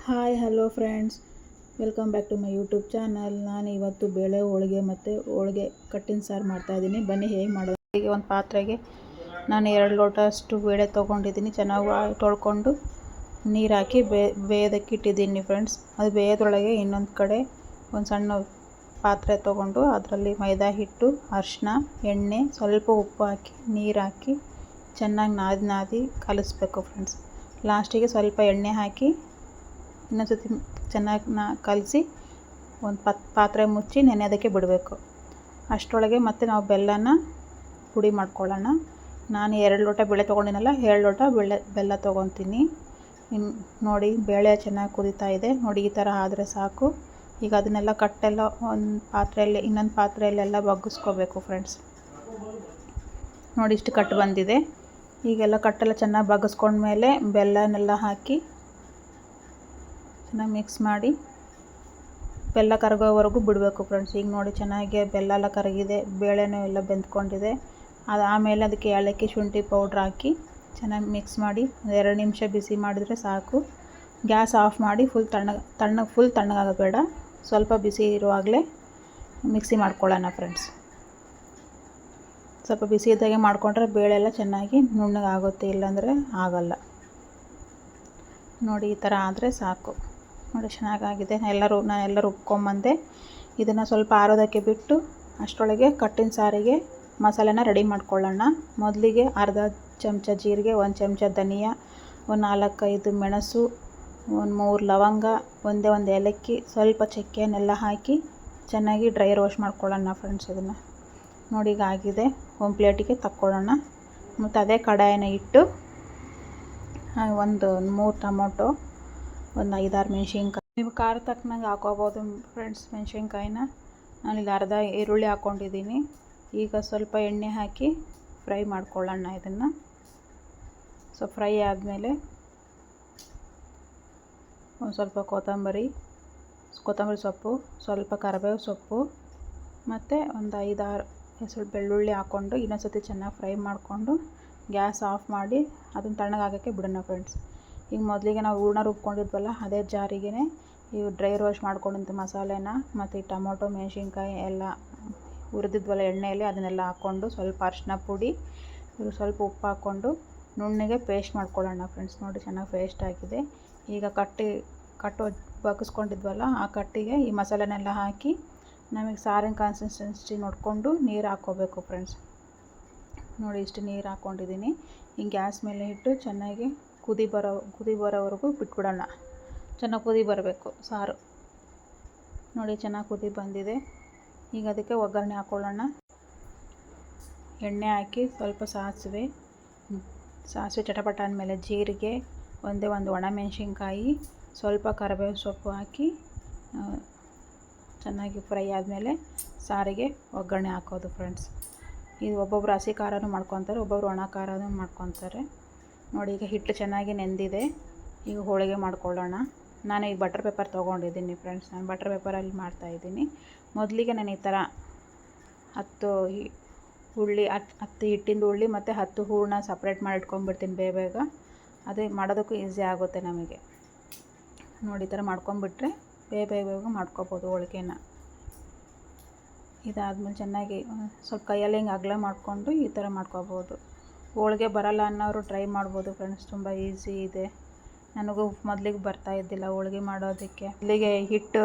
Hi hello friends, welcome back to my YouTube channel. ನಾನು ಇವತ್ತು ಬೇಳೆ ಹೋಳಿಗೆ ಮತ್ತು ಹೋಳಿಗೆ ಕಟ್ಟಿನ ಸಾರು ಮಾಡ್ತಾಯಿದ್ದೀನಿ. ಬನ್ನಿ ಹೇಗೆ ಮಾಡೋದು. ಹೀಗೆ ಒಂದು ಪಾತ್ರೆಗೆ ನಾನು 2 ಲೋಟ ಅಷ್ಟು ಬೇಳೆ ತೊಗೊಂಡಿದ್ದೀನಿ. ಚೆನ್ನಾಗಿ ತೊಳ್ಕೊಂಡು ನೀರು ಹಾಕಿ ಬೇಯೋದಕ್ಕೆ ಇಟ್ಟಿದ್ದೀನಿ ಫ್ರೆಂಡ್ಸ್. ಅದು ಬೇಯೋದ್ರೊಳಗೆ ಇನ್ನೊಂದು ಕಡೆ ಒಂದು ಸಣ್ಣ ಪಾತ್ರೆ ತೊಗೊಂಡು ಅದರಲ್ಲಿ ಮೈದಾ ಹಿಟ್ಟು, ಅರಿಶಿನ, ಎಣ್ಣೆ, ಸ್ವಲ್ಪ ಉಪ್ಪು ಹಾಕಿ ನೀರು ಹಾಕಿ ಚೆನ್ನಾಗಿ ನಾದಿ ಕಲಿಸ್ಬೇಕು ಫ್ರೆಂಡ್ಸ್. ಲಾಸ್ಟಿಗೆ ಸ್ವಲ್ಪ ಎಣ್ಣೆ ಹಾಕಿ ಇನ್ನೊಂದು ಸತಿ ಚೆನ್ನಾಗಿ ಕಲಸಿ ಒಂದು ಪಾತ್ರೆ ಮುಚ್ಚಿ ನೆನೆಯೋದಕ್ಕೆ ಬಿಡಬೇಕು. ಅಷ್ಟರೊಳಗೆ ಮತ್ತೆ ನಾವು ಬೆಲ್ಲನ ಪುಡಿ ಮಾಡ್ಕೊಳ್ಳೋಣ. ನಾನು 2 ಲೋಟ ಬೇಳೆ ತೊಗೊಂಡಿನಲ್ಲ, 2 ಲೋಟ ಬೆಲ್ಲ ತೊಗೊತೀನಿ. ನೋಡಿ ಬೇಳೆ ಚೆನ್ನಾಗಿ ಕುದೀತಾ ಇದೆ. ನೋಡಿ ಈ ಥರ ಆದರೆ ಸಾಕು. ಈಗ ಅದನ್ನೆಲ್ಲ ಕಟ್ಟೆಲ್ಲ ಇನ್ನೊಂದು ಪಾತ್ರೆಯಲ್ಲೆಲ್ಲ ಬಗ್ಗಿಸ್ಕೋಬೇಕು ಫ್ರೆಂಡ್ಸ್. ನೋಡಿ ಇಷ್ಟು ಕಟ್ಟು ಬಂದಿದೆ. ಈಗೆಲ್ಲ ಕಟ್ಟೆಲ್ಲ ಚೆನ್ನಾಗಿ ಬಗ್ಗಿಸ್ಕೊಂಡ್ಮೇಲೆ ಬೆಲ್ಲನೆಲ್ಲ ಹಾಕಿ ಚೆನ್ನಾಗಿ ಮಿಕ್ಸ್ ಮಾಡಿ ಬೆಲ್ಲ ಕರಗೋವರೆಗೂ ಬಿಡಬೇಕು ಫ್ರೆಂಡ್ಸ್. ಈಗ ನೋಡಿ ಚೆನ್ನಾಗಿ ಬೆಲ್ಲ ಎಲ್ಲ ಕರಗಿದೆ, ಬೇಳೆನೂ ಎಲ್ಲ ಬೆಂದ್ಕೊಂಡಿದೆ. ಆಮೇಲೆ ಅದಕ್ಕೆ ಏಲಕ್ಕಿ ಶುಂಠಿ ಪೌಡ್ರ್ ಹಾಕಿ ಚೆನ್ನಾಗಿ ಮಿಕ್ಸ್ ಮಾಡಿ 2 ನಿಮಿಷ ಬಿಸಿ ಮಾಡಿದರೆ ಸಾಕು. ಗ್ಯಾಸ್ ಆಫ್ ಮಾಡಿ ಫುಲ್ ತಣ್ಣಗಾಗೋದು ಬೇಡ, ಸ್ವಲ್ಪ ಬಿಸಿ ಇರುವಾಗಲೇ ಮಿಕ್ಸಿ ಮಾಡ್ಕೊಳ್ಳೋಣ ಫ್ರೆಂಡ್ಸ್. ಸ್ವಲ್ಪ ಬಿಸಿ ಇದ್ದಾಗೆ ಮಾಡಿಕೊಂಡ್ರೆ ಬೇಳೆ ಎಲ್ಲ ಚೆನ್ನಾಗಿ ನುಣ್ಣಗಾಗುತ್ತೆ, ಇಲ್ಲಾಂದರೆ ಆಗಲ್ಲ. ನೋಡಿ ಈ ಥರ ಆದರೆ ಸಾಕು. ನೋಡಿ ಚೆನ್ನಾಗಾಗಿದೆ. ನಾನು ರುಬ್ಕೊಂಬಂದೆ. ಇದನ್ನು ಸ್ವಲ್ಪ ಆರೋದಕ್ಕೆ ಬಿಟ್ಟು ಅಷ್ಟರೊಳಗೆ ಕಟ್ಟಿನ ಸಾರಿಗೆ ಮಸಾಲೆನ ರೆಡಿ ಮಾಡ್ಕೊಳ್ಳೋಣ. ಮೊದಲಿಗೆ ಅರ್ಧ ಚಮಚ ಜೀರಿಗೆ, 1 ಚಮಚ ಧನಿಯಾ, ಒಂದು 4-5 ಮೆಣಸು, ಒಂದು 3 ಲವಂಗ, ಒಂದು ಏಲಕ್ಕಿ, ಸ್ವಲ್ಪ ಚಕ್ಕೆಯನ್ನೆಲ್ಲ ಹಾಕಿ ಚೆನ್ನಾಗಿ ಡ್ರೈ ರೋಸ್ಟ್ ಮಾಡ್ಕೊಳ್ಳೋಣ ಫ್ರೆಂಡ್ಸ್. ಇದನ್ನು ನೋಡಿ ಈಗ ಆಗಿದೆ. ಒಂದು ಪ್ಲೇಟಿಗೆ ತಕ್ಕೊಳ್ಳೋಣ. ಮತ್ತು ಅದೇ ಕಡಾಯಿನ ಇಟ್ಟು ಒಂದು 3 ಟೊಮೊಟೊ, ಒಂದು 5-6 ಮೆಣಸಿನ್ಕಾಯಿ, ನೀವು ಖಾರ ತಕ್ಕನಾಗ ಹಾಕೋಬೋದು ಫ್ರೆಂಡ್ಸ್ ಮೆಣಸಿನ್ಕಾಯಿನ. ನಾನಿಲ್ಲಿ ಅರ್ಧ ಈರುಳ್ಳಿ ಹಾಕ್ಕೊಂಡಿದ್ದೀನಿ. ಈಗ ಸ್ವಲ್ಪ ಎಣ್ಣೆ ಹಾಕಿ ಫ್ರೈ ಮಾಡ್ಕೊಳ್ಳೋಣ. ಇದನ್ನು ಸ್ವಲ್ಪ ಫ್ರೈ ಆದಮೇಲೆ ಒಂದು ಸ್ವಲ್ಪ ಕೊತ್ತಂಬರಿ ಸೊಪ್ಪು, ಸ್ವಲ್ಪ ಕರಿಬೇವು ಸೊಪ್ಪು ಮತ್ತು ಒಂದು 5-6 ಹೆಸರು ಬೆಳ್ಳುಳ್ಳಿ ಹಾಕ್ಕೊಂಡು ಇನ್ನೊಂದು ಸತಿ ಚೆನ್ನಾಗಿ ಫ್ರೈ ಮಾಡಿಕೊಂಡು ಗ್ಯಾಸ್ ಆಫ್ ಮಾಡಿ ಅದನ್ನು ತಣ್ಣಗಾಗೋಕ್ಕೆ ಬಿಡೋಣ ಫ್ರೆಂಡ್ಸ್. ಈಗ ಮೊದಲಿಗೆ ನಾವು ಹೂರಣ ರುಬ್ಕೊಂಡಿದ್ವಲ್ಲ, ಅದೇ ಜಾರಿಗೆ ಇವು ಡ್ರೈ ರೋಸ್ಟ್ ಮಾಡ್ಕೊಂಡಿದ್ದ ಮಸಾಲೆನ ಮತ್ತು ಈ ಟೊಮೊಟೊ, ಮೆಣಸಿನ್ಕಾಯಿ ಎಲ್ಲ ಹುರಿದಿದ್ವಲ್ಲ ಎಣ್ಣೆಯಲ್ಲಿ, ಅದನ್ನೆಲ್ಲ ಹಾಕ್ಕೊಂಡು ಸ್ವಲ್ಪ ಅರಿಶಿನ ಪುಡಿ, ಸ್ವಲ್ಪ ಉಪ್ಪು ಹಾಕ್ಕೊಂಡು ನುಣ್ಣಗೆ ಪೇಸ್ಟ್ ಮಾಡ್ಕೊಳ್ಳೋಣ ಫ್ರೆಂಡ್ಸ್. ನೋಡಿ ಚೆನ್ನಾಗಿ ಪೇಸ್ಟ್ ಆಗಿದೆ. ಈಗ ಕಟ್ಟು ಬಗ್ಗಿಸ್ಕೊಂಡಿದ್ವಲ್ಲ, ಆ ಕಟ್ಟಿಗೆ ಈ ಮಸಾಲೆನೆಲ್ಲ ಹಾಕಿ ನಮಗೆ ಸಾರಿನ ಕನ್ಸಿಸ್ಟೆನ್ಸಿ ನೋಡಿಕೊಂಡು ನೀರು ಹಾಕ್ಕೋಬೇಕು ಫ್ರೆಂಡ್ಸ್. ನೋಡಿ ಇಷ್ಟು ನೀರು ಹಾಕ್ಕೊಂಡಿದ್ದೀನಿ. ಈಗ ಗ್ಯಾಸ್ ಮೇಲೆ ಇಟ್ಟು ಚೆನ್ನಾಗಿ ಕುದಿ ಬರೋವರೆಗೂ ಬಿಟ್ಬಿಡೋಣ. ಚೆನ್ನಾಗಿ ಕುದಿ ಬರಬೇಕು ಸಾರು. ನೋಡಿ ಚೆನ್ನಾಗಿ ಕುದಿ ಬಂದಿದೆ. ಈಗ ಅದಕ್ಕೆ ಒಗ್ಗರಣೆ ಹಾಕ್ಕೊಳ್ಳೋಣ. ಎಣ್ಣೆ ಹಾಕಿ ಸ್ವಲ್ಪ ಸಾಸಿವೆ ಚಟಪಟ ಅಂದಮೇಲೆ ಜೀರಿಗೆ, ಒಂದು ಒಣಮೆಣಸಿನ್ಕಾಯಿ, ಸ್ವಲ್ಪ ಕರಿಬೇವು ಸೊಪ್ಪು ಹಾಕಿ ಚೆನ್ನಾಗಿ ಫ್ರೈ ಆದಮೇಲೆ ಸಾರಿಗೆ ಒಗ್ಗರಣೆ ಹಾಕೋದು ಫ್ರೆಂಡ್ಸ್. ಇದು ಒಬ್ಬೊಬ್ಬರು ಹಸಿ ಖಾರನೂ ಮಾಡ್ಕೊತಾರೆ, ಒಬ್ಬೊಬ್ಬರು ಒಣ ಖಾರನೂ ಮಾಡ್ಕೊತಾರೆ. ನೋಡಿ ಈಗ ಹಿಟ್ಟು ಚೆನ್ನಾಗಿ ನೆಂದಿದೆ. ಈಗ ಹೋಳಿಗೆ ಮಾಡ್ಕೊಳ್ಳೋಣ. ನಾನು ಈಗ ಬಟರ್ ಪೇಪರ್ ತೊಗೊಂಡಿದ್ದೀನಿ ಫ್ರೆಂಡ್ಸ್. ನಾನು ಬಟರ್ ಪೇಪರಲ್ಲಿ ಮಾಡ್ತಾಯಿದ್ದೀನಿ. ಮೊದಲಿಗೆ ನಾನು ಈ ಥರ 10 ಹಿಟ್ಟಿಂದು ಉಳ್ಳಿ ಮತ್ತು 10 ಹೂರಣ ಸಪ್ರೇಟ್ ಮಾಡಿ ಇಟ್ಕೊಂಡ್ಬಿಡ್ತೀನಿ ಬೇಗ. ಅದೇ ಮಾಡೋದಕ್ಕೂ ಈಸಿ ಆಗುತ್ತೆ ನಮಗೆ. ನೋಡಿ ಈ ಥರ ಮಾಡ್ಕೊಂಬಿಟ್ರೆ ಬೇಗ ಮಾಡ್ಕೊಬೋದು ಹೋಳಿಗೆನ. ಇದಾದಮೇಲೆ ಚೆನ್ನಾಗಿ ಸ್ವಲ್ಪ ಕೈಯಲ್ಲಿ ಹಿಂಗೆ ಅಗಲ ಮಾಡಿಕೊಂಡು ಈ ಥರ ಮಾಡ್ಕೊಬೋದು. ಹೋಳಿಗೆ ಬರಲ್ಲ ಅನ್ನೋರು ಟ್ರೈ ಮಾಡ್ಬೋದು ಫ್ರೆಂಡ್ಸ್, ತುಂಬ ಈಸಿ ಇದೆ. ನನಗೂ ಮೊದಲಿಗೆ ಬರ್ತಾಯಿದ್ದಿಲ್ಲ ಹೋಳಿಗೆ ಮಾಡೋದಕ್ಕೆ. ಇಲ್ಲಿಗೆ ಹಿಟ್ಟು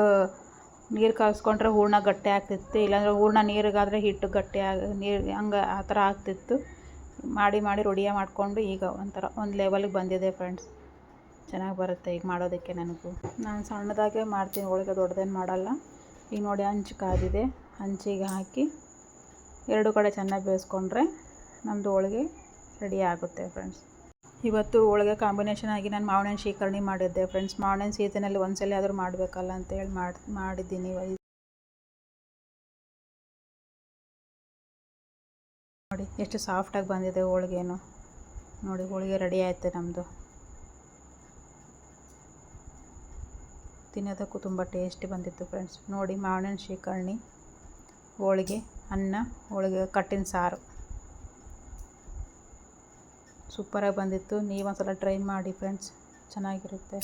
ನೀರು ಕಾಯಿಸ್ಕೊಂಡ್ರೆ ಹೂರಣ ಗಟ್ಟಿ ಆಗ್ತಿತ್ತು, ಇಲ್ಲಾಂದರೆ ಹೂರಣ ನೀರಿಗಾದರೆ ಹಿಟ್ಟು ಗಟ್ಟಿ ಹಂಗೆ ಆ ಥರ ಆಗ್ತಿತ್ತು. ಮಾಡಿ ರೂಢಿಯ ಮಾಡಿಕೊಂಡು ಈಗ ಒಂದು ಲೆವೆಲ್ಗೆ ಬಂದಿದೆ ಫ್ರೆಂಡ್ಸ್. ಚೆನ್ನಾಗಿ ಬರುತ್ತೆ ಈಗ ಮಾಡೋದಕ್ಕೆ ನನಗೂ. ನಾನು ಸಣ್ಣದಾಗೆ ಮಾಡ್ತೀನಿ ಹೋಳಿಗೆ, ದೊಡ್ಡದೇನು ಮಾಡಲ್ಲ. ಈಗ ನೋಡಿ ಹಂಚು ಕಾದಿದೆ. ಹಂಚಿಗೆ ಹಾಕಿ 2 ಕಡೆ ಚೆನ್ನಾಗಿ ಬೇಯಿಸ್ಕೊಂಡ್ರೆ ನಮ್ಮದು ಹೋಳಿಗೆ ರೆಡಿ ಆಗುತ್ತೆ ಫ್ರೆಂಡ್ಸ್. ಇವತ್ತು ಹೋಳಿಗೆ ಕಾಂಬಿನೇಷನ್ ಆಗಿ ನಾನು ಮಾವಿನ ಹಣ್ಣು ಶ್ರೀಕರಣಿ ಮಾಡಿದ್ದೆ ಫ್ರೆಂಡ್ಸ್. ಮಾವಿನ ಹಣ್ಣು ಸೀಸನಲ್ಲಿ ಒಂದ್ಸಲ ಆದರೂ ಮಾಡಬೇಕಲ್ಲ ಅಂತೇಳಿ ಮಾಡಿದ್ದೀನಿ. ನೋಡಿ ಎಷ್ಟು ಸಾಫ್ಟಾಗಿ ಬಂದಿದೆ ಹೋಳಿಗೆನು. ನೋಡಿ ಹೋಳಿಗೆ ರೆಡಿ ಆಯಿತು ನಮ್ಮದು. ತಿನ್ನೋದಕ್ಕೂ ತುಂಬ ಟೇಸ್ಟಿ ಬಂದಿತ್ತು ಫ್ರೆಂಡ್ಸ್. ನೋಡಿ ಮಾವಿನ ಹಣ್ಣು ಶ್ರೀಕರಣಿ, ಹೋಳಿಗೆ, ಅನ್ನ, ಹೋಳಿಗೆ ಕಟ್ಟಿನ ಸಾರು ಸೂಪರಾಗಿ ಬಂದಿತ್ತು. ನೀವು ಒಂದ್ಸಲ ಟ್ರೈ ಮಾಡಿ ಫ್ರೆಂಡ್ಸ್, ಚೆನ್ನಾಗಿರುತ್ತೆ.